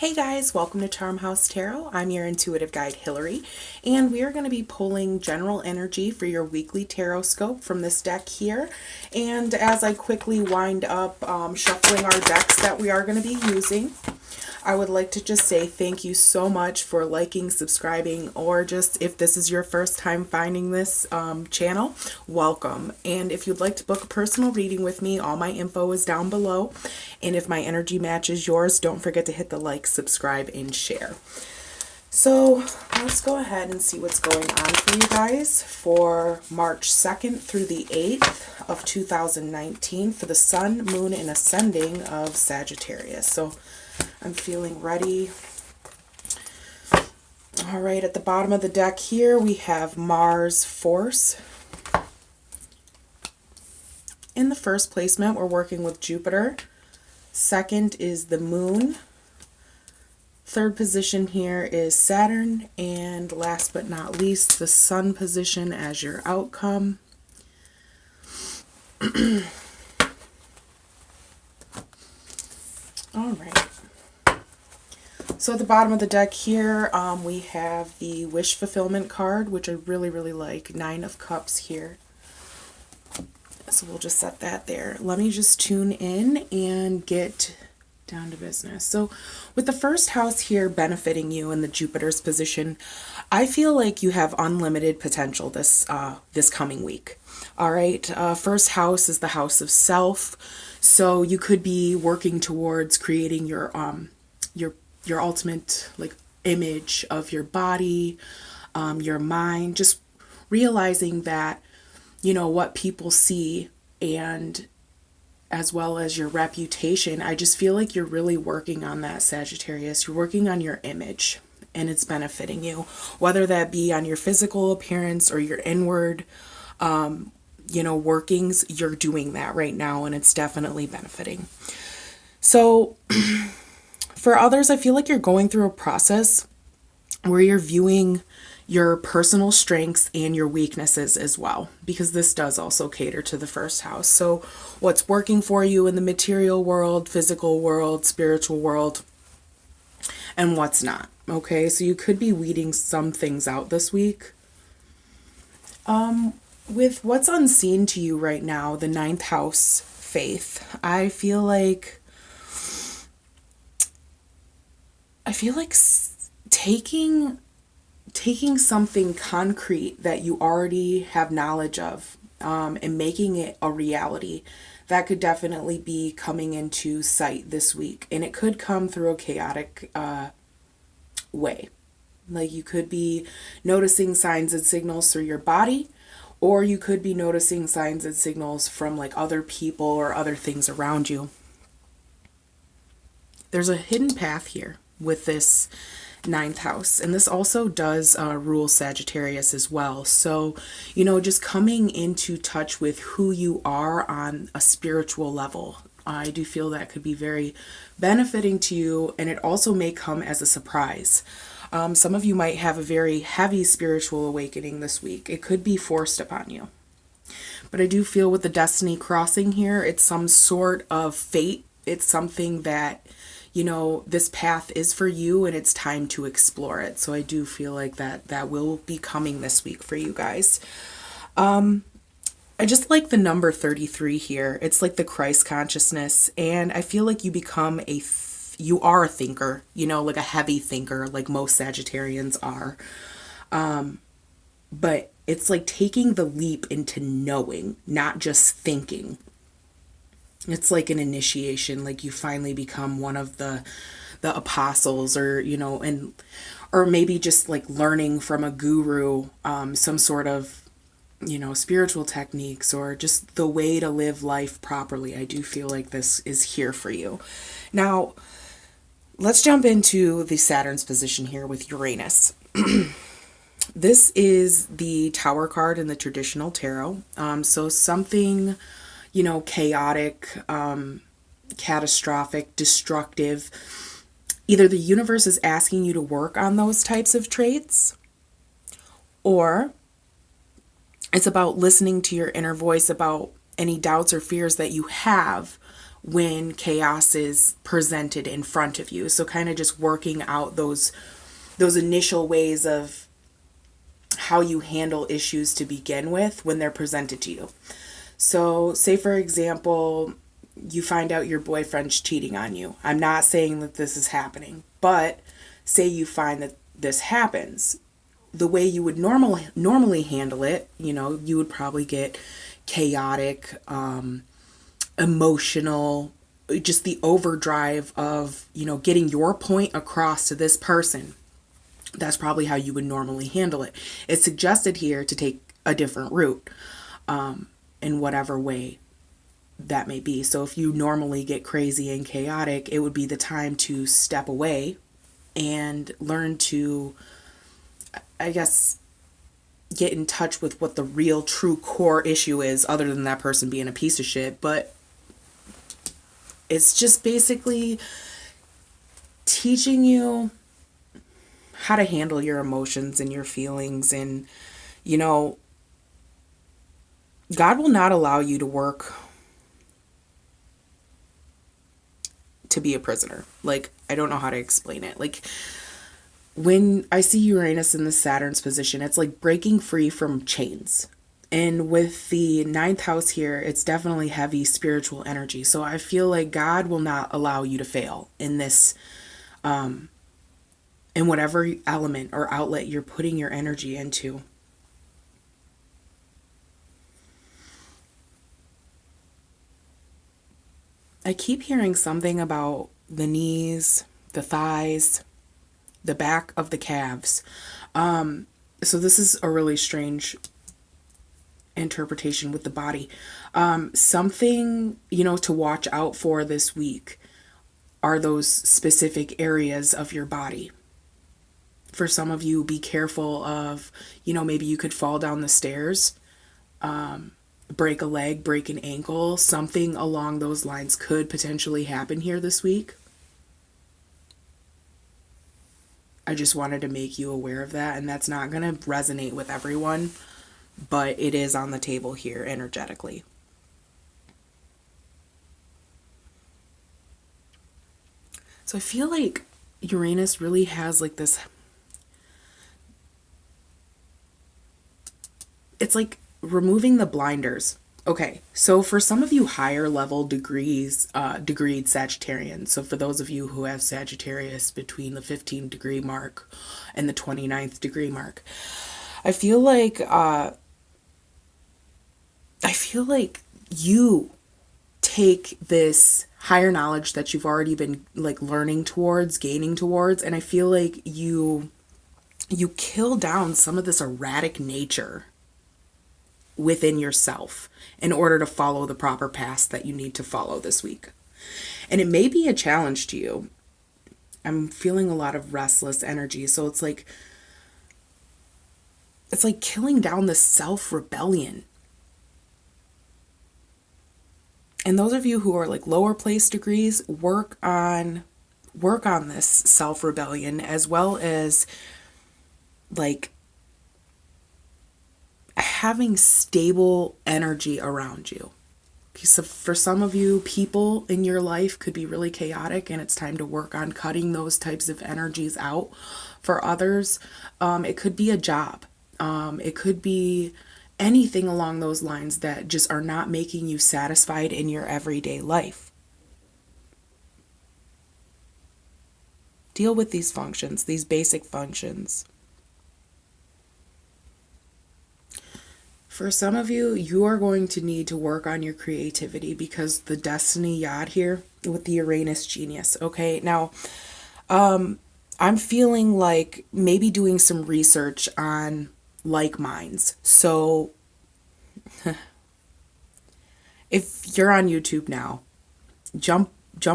Hey guys, welcome to Charmhousetarot. I'm your intuitive guide Hillary, and we are going to be pulling general energy for your weekly Tarotscope from this deck here. And as I quickly wind up shuffling our decks that we are going to be using, I would like to just say thank you so much for liking, subscribing, or just if this is your first time finding this channel, welcome. And if you'd like to book a personal reading with me, all my info is down below. And if my energy matches yours, don't forget to hit the like, subscribe, and share. So let's go ahead and see what's going on for you guys for March 2nd through the 8th of 2019 for the Sun, Moon, and Ascending of Sagittarius. So I'm feeling ready. All right, at the bottom of the deck here, we have Mars Force. In the first placement, we're working with Jupiter. Second is the Moon. Third position here is Saturn. And last but not least, the Sun position as your outcome. All right. So at the bottom of the deck here, we have the Wish Fulfillment card, which I really, really like. 9 of Cups here. So we'll just set that there. Let me just tune in and get down to business. So with the first house here benefiting you in the Jupiter's position, I feel like you have unlimited potential this coming week. All right. First house is the house of self. So you could be working towards creating your ultimate like image of your body, your mind, just realizing that, you know, what people see and as well as your reputation. I just feel like you're really working on that, Sagittarius. You're working on your image and it's benefiting you, whether that be on your physical appearance or your inward, workings. You're doing that right now and it's definitely benefiting. So for others, I feel like you're going through a process where you're viewing your personal strengths and your weaknesses as well, because this does also cater to the first house. So what's working for you in the material world, physical world, spiritual world, and what's not. Okay, so you could be weeding some things out this week. With what's unseen to you right now, the 9th house, faith, I feel like taking something concrete that you already have knowledge of and making it a reality, that could definitely be coming into sight this week. And it could come through a chaotic way. Like you could be noticing signs and signals through your body, or you could be noticing signs and signals from like other people or other things around you. There's a hidden path here with this 9th house, and this also does rule Sagittarius as well. So, you know, just coming into touch with who you are on a spiritual level, I do feel that could be very benefiting to you, and it also may come as a surprise. Some of you might have a very heavy spiritual awakening this week. It could be forced upon you. But I do feel with the destiny crossing here, it's some sort of fate. It's something that, you know, this path is for you and it's time to explore it. So I do feel like that will be coming this week for you guys. I just like the number 33 here. It's like the Christ consciousness. And I feel like you become you are a thinker, you know, like a heavy thinker, like most Sagittarians are. But it's like taking the leap into knowing, not just thinking. It's like an initiation, like you finally become one of the apostles, or, you know, or maybe just like learning from a guru, some sort of, you know, spiritual techniques or just the way to live life properly. I do feel like this is here for you. Now, let's jump into the Saturn's position here with Uranus. This is the Tower card in the traditional tarot. So something, you know, chaotic, catastrophic, destructive. Either the universe is asking you to work on those types of traits, or it's about listening to your inner voice about any doubts or fears that you have when chaos is presented in front of you. So kind of just working out those initial ways of how you handle issues to begin with when they're presented to you. So say, for example, you find out your boyfriend's cheating on you. I'm not saying that this is happening, but say you find that this happens. The way you would normally handle it, you would probably get chaotic, emotional, just the overdrive of, getting your point across to this person. That's probably how you would normally handle it. It's suggested here to take a different route, in whatever way that may be. So if you normally get crazy and chaotic, it would be the time to step away and learn to, I guess, get in touch with what the real true core issue is, other than that person being a piece of shit. But it's just basically teaching you how to handle your emotions and your feelings. And, God will not allow you to work to be a prisoner. Like, I don't know how to explain it. Like, when I see Uranus in the Saturn's position, it's like breaking free from chains. And with the 9th house here, it's definitely heavy spiritual energy. So I feel like God will not allow you to fail in this, in whatever element or outlet you're putting your energy into. I keep hearing something about the knees, the thighs, the back of the calves. So this is a really strange interpretation with the body. Something, to watch out for this week are those specific areas of your body. For some of you, be careful of, maybe you could fall down the stairs, break a leg, break an ankle. Something along those lines could potentially happen here this week. I just wanted to make you aware of that, and that's not going to resonate with everyone, but it is on the table here energetically. So I feel like Uranus really has like this, it's like removing the blinders. Okay, so for some of you higher level degreed Sagittarians, so for those of you who have Sagittarius between the 15 degree mark and the 29th degree mark, I feel like you take this higher knowledge that you've already been like learning towards, gaining towards, and I feel like you kill down some of this erratic nature within yourself in order to follow the proper path that you need to follow this week. And it may be a challenge to you. I'm feeling a lot of restless energy. So it's like killing down the self-rebellion. And those of you who are like lower place degrees, work on this self-rebellion, as well as like having stable energy around you. So for some of you, people in your life could be really chaotic, and it's time to work on cutting those types of energies out. For others, it could be a job. It could be anything along those lines that just are not making you satisfied in your everyday life. Deal with these functions, these basic functions. For some of you, you are going to need to work on your creativity because the Destiny Yod here with the Uranus genius. Okay, now I'm feeling like maybe doing some research on like minds. So if you're on YouTube now, jump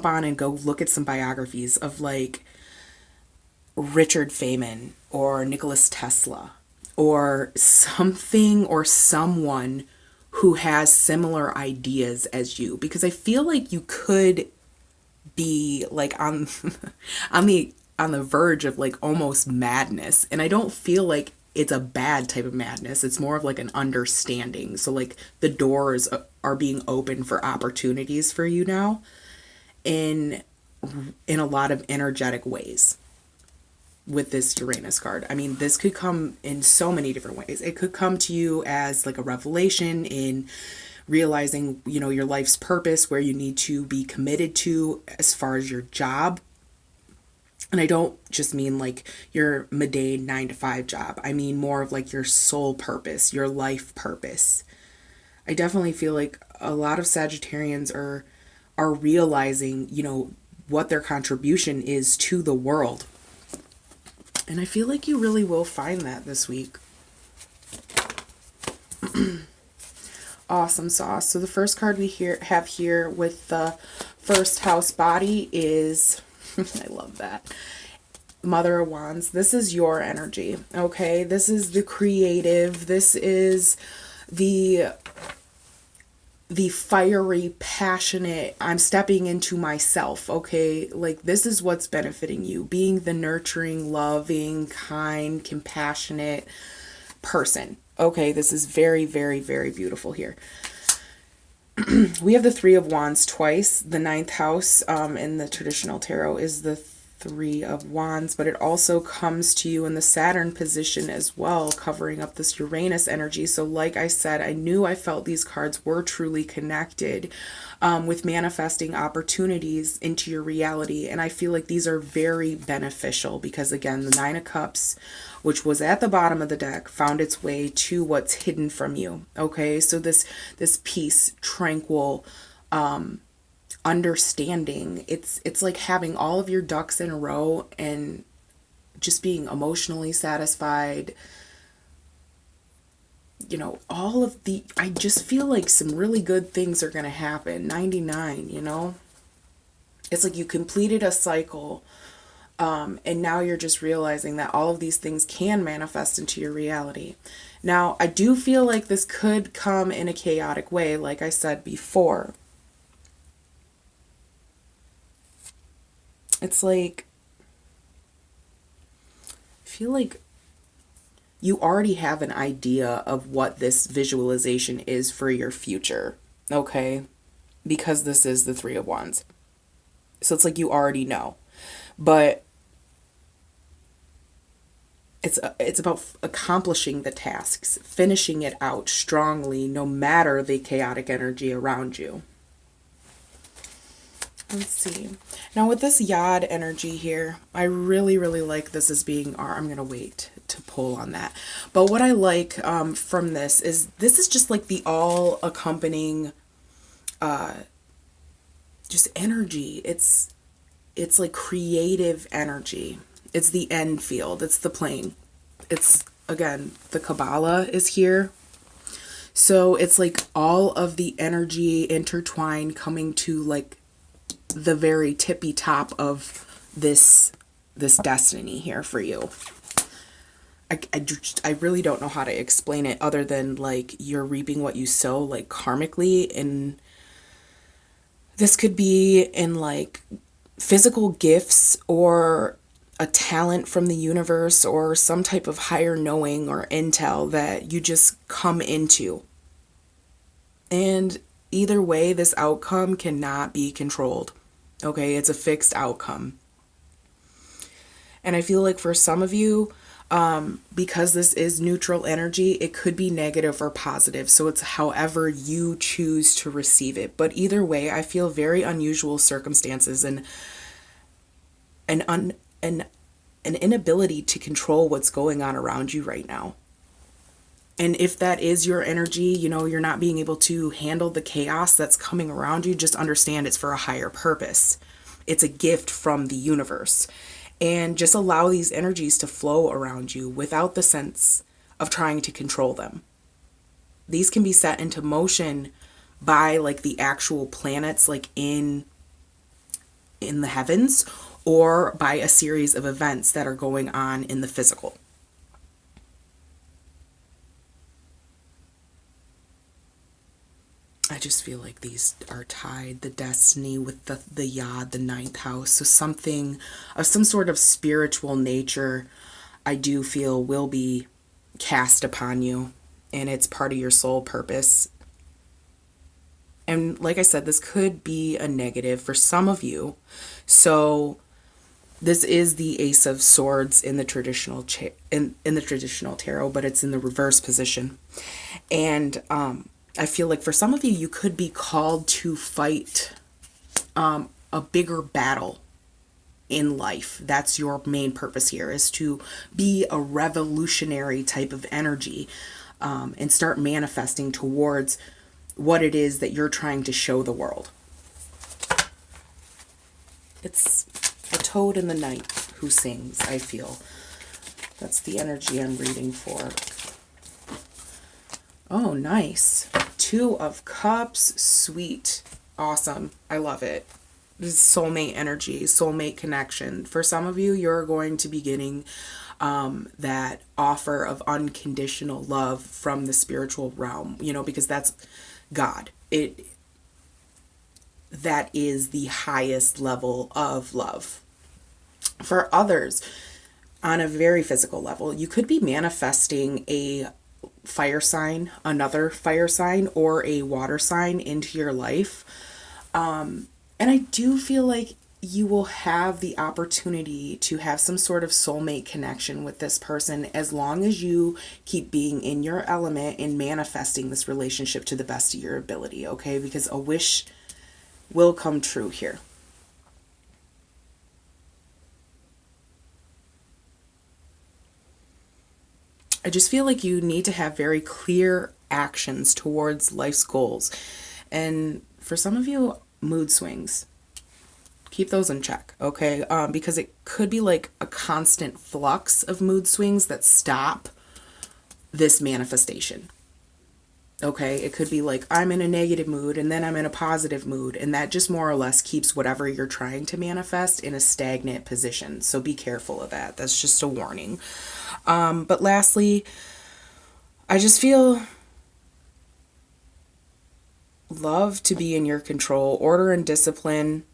on and go look at some biographies of like Richard Feynman or Nicholas Tesla, or something or someone who has similar ideas as you, because I feel like you could be like on the verge of like almost madness, and I don't feel like it's a bad type of madness. It's more of like an understanding. So like the doors are being opened for opportunities for you now in a lot of energetic ways with this Uranus card. I mean, this could come in so many different ways. It could come to you as like a revelation in realizing, you know, your life's purpose, where you need to be committed to as far as your job. And I don't just mean like your mundane 9 to 5 job. I mean more of like your soul purpose, your life purpose. I definitely feel like a lot of Sagittarians are realizing, you know, what their contribution is to the world. And I feel like you really will find that this week. Awesome sauce. So the first card we have here with the first house body is, I love that, Mother of Wands. This is your energy, okay? This is the creative. This is the fiery, passionate, I'm stepping into myself, okay? Like, this is what's benefiting you. Being the nurturing, loving, kind, compassionate person. Okay, this is very, very, very beautiful here. We have the Three of Wands twice. The 9th house in the traditional tarot is the Three of Wands, but it also comes to you in the Saturn position as well, covering up this Uranus energy. So like I said, I knew I felt these cards were truly connected with manifesting opportunities into your reality. And I feel like these are very beneficial because, again, the 9 of Cups, which was at the bottom of the deck, found its way to what's hidden from you. Okay, so this peace, tranquil, understanding, it's like having all of your ducks in a row and just being emotionally satisfied. You know, I just feel like some really good things are going to happen. 99, you know, it's like you completed a cycle, and now you're just realizing that all of these things can manifest into your reality. Now, I do feel like this could come in a chaotic way, like I said before. It's like, I feel like you already have an idea of what this visualization is for your future, okay? Because this is the Three of Wands. So it's like you already know. But it's about accomplishing the tasks, finishing it out strongly, no matter the chaotic energy around you. Let's see. Now with this Yod energy here, I really, really like this as being I'm going to wait to pull on that. But what I like from this is just like the all accompanying just energy. It's like creative energy. It's the end field. It's the plane. It's, again, the Kabbalah is here. So it's like all of the energy intertwined coming to like the very tippy top of this destiny here for you. I really don't know how to explain it other than like you're reaping what you sow, like karmically, and this could be in like physical gifts or a talent from the universe or some type of higher knowing or intel that you just come into. And either way, this outcome cannot be controlled. Okay, it's a fixed outcome. And I feel like for some of you, because this is neutral energy, it could be negative or positive. So it's however you choose to receive it. But either way, I feel very unusual circumstances and an inability to control what's going on around you right now. And if that is your energy, you know, you're not being able to handle the chaos that's coming around you, just understand it's for a higher purpose. It's a gift from the universe. And just allow these energies to flow around you without the sense of trying to control them. These can be set into motion by like the actual planets like in the heavens, or by a series of events that are going on in the physical. I just feel like these are tied, the destiny with the Yod, the 9th house. So something of some sort of spiritual nature, I do feel will be cast upon you, and it's part of your soul purpose. And like I said, this could be a negative for some of you. So this is the Ace of Swords in the traditional in the traditional tarot, but it's in the reverse position. And I feel like for some of you, you could be called to fight a bigger battle in life. That's your main purpose here, is to be a revolutionary type of energy, and start manifesting towards what it is that you're trying to show the world. It's a toad in the night who sings, I feel. That's the energy I'm reading for. Oh, nice. 2 of Cups. Sweet. Awesome. I love it. This is soulmate energy, soulmate connection. For some of you, you're going to be getting that offer of unconditional love from the spiritual realm, because that's God. That is the highest level of love. For others, on a very physical level, you could be manifesting a fire sign, another fire sign, or a water sign into your life. And I do feel like you will have the opportunity to have some sort of soulmate connection with this person, as long as you keep being in your element and manifesting this relationship to the best of your ability, okay? Because a wish will come true here. I just feel like you need to have very clear actions towards life's goals. And for some of you, mood swings. Keep those in check, okay? Because it could be like a constant flux of mood swings that stop this manifestation. Okay, it could be like I'm in a negative mood and then I'm in a positive mood, and that just more or less keeps whatever you're trying to manifest in a stagnant position. So be careful of that. That's just a warning. But lastly, I just feel love to be in your control. Order and discipline,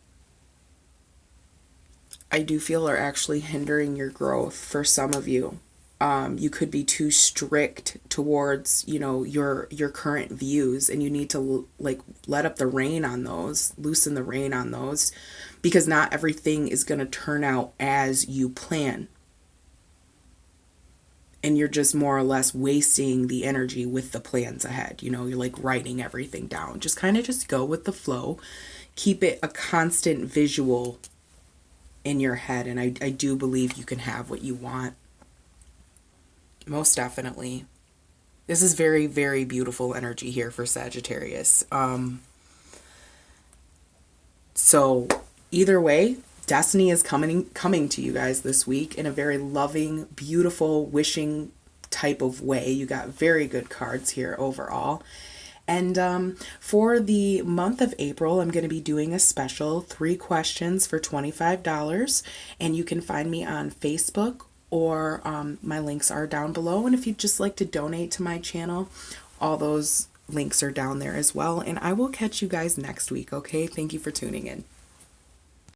I do feel, are actually hindering your growth for some of you. You could be too strict towards, your current views, and you need to let up the rein on those, loosen the rein on those, because not everything is going to turn out as you plan. And you're just more or less wasting the energy with the plans ahead. You're like writing everything down. Just kind of just go with the flow. Keep it a constant visual in your head, and I do believe you can have what you want. Most definitely. This is very, very beautiful energy here for Sagittarius. So either way, destiny is coming to you guys this week in a very loving, beautiful, wishing type of way. You got very good cards here overall. And for the month of April, I'm going to be doing a special 3 questions for $25. And you can find me on Facebook, or my links are down below. And if you'd just like to donate to my channel, all those links are down there as well. And I will catch you guys next week, okay? Thank you for tuning in.